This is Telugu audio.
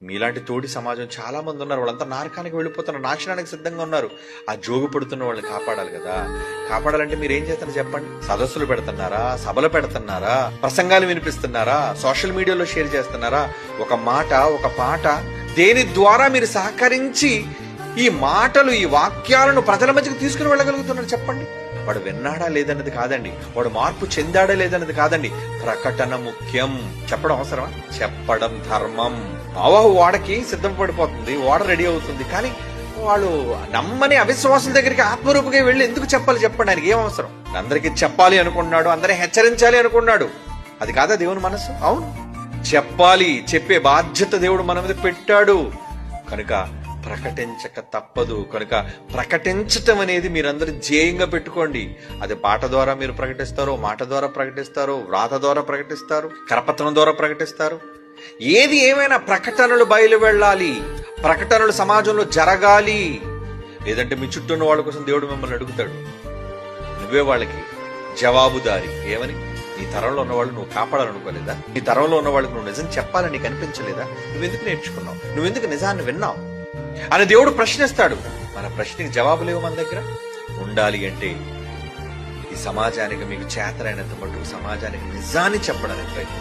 మీలాంటి తోటి సమాజం చాలా మంది ఉన్నారు. వాళ్ళంతా నరకానికి వెళ్ళిపోతున్నారు, నాశనానికి సిద్ధంగా ఉన్నారు. ఆ జోగు పడుతున్న వాళ్ళని కాపాడాలి కదా. కాపాడాలంటే మీరు ఏం చేస్తారు చెప్పండి? సదస్సులు పెడుతున్నారా, సభలు పెడుతున్నారా, ప్రసంగాలు వినిపిస్తున్నారా, సోషల్ మీడియాలో షేర్ చేస్తున్నారా? ఒక మాట, ఒక పాట, దేని ద్వారా మీరు సహకరించి ఈ మాటలు, ఈ వాక్యాలను ప్రజల మధ్యకు తీసుకుని వెళ్ళగలుగుతున్నారు చెప్పండి? వాడు విన్నాడా లేదన్నది కాదండి, వాడు మార్పు చెందాడా లేదన్నది కాదండి, ప్రకటన ముఖ్యం. చెప్పడం అవసరమా? చెప్పడం ధర్మం. వాడకి సిద్ధపడిపోతుంది, ఓడ రెడీ అవుతుంది, కానీ వాళ్ళు నమ్మని అవిశ్వాసం దగ్గరికి ఆత్మరూపుగా వెళ్ళి ఎందుకు చెప్పాలి చెప్పండి? ఆయనకి ఏం అవసరం? అందరికీ చెప్పాలి అనుకున్నాడు, అందరినీ హెచ్చరించాలి అనుకున్నాడు. అది కాదా దేవుని మనసు? అవును, చెప్పాలి, చెప్పే బాధ్యత దేవుడు మన మీద పెట్టాడు కనుక ప్రకటించక తప్పదు. కనుక ప్రకటించటం అనేది మీరందరూ ధ్యేయంగా పెట్టుకోండి. అది పాట ద్వారా మీరు ప్రకటిస్తారు, మాట ద్వారా ప్రకటిస్తారు, వ్రాత ద్వారా ప్రకటిస్తారు, కరపత్రం ద్వారా ప్రకటిస్తారు. ఏది ఏమైనా ప్రకటనలు బయలు వెళ్ళాలి, ప్రకటనలు సమాజంలో జరగాలి. లేదంటే మీ చుట్టూ ఉన్న వాళ్ళ కోసం దేవుడు మిమ్మల్ని అడుగుతాడు. నువ్వే వాళ్ళకి జవాబుదారి. ఏమని? నీ తరంలో ఉన్నవాళ్ళు నువ్వు కాపాడాలనుకోలేదా? నీ తరంలో ఉన్న వాళ్ళకి నువ్వు నిజం చెప్పాలని నీకు అనిపించలేదా? నువ్వెందుకు నేర్చుకున్నావు? నువ్వెందుకు నిజాన్ని విన్నావు అని దేవుడు ప్రశ్నిస్తాడు. మన ప్రశ్నకి జవాబు లేవు మన దగ్గర. ఉండాలి అంటే ఈ సమాజానికి మీకు చేతనైనంత మటుకు సమాజానికి నిజాన్ని చెప్పడానికి ప్రయత్నం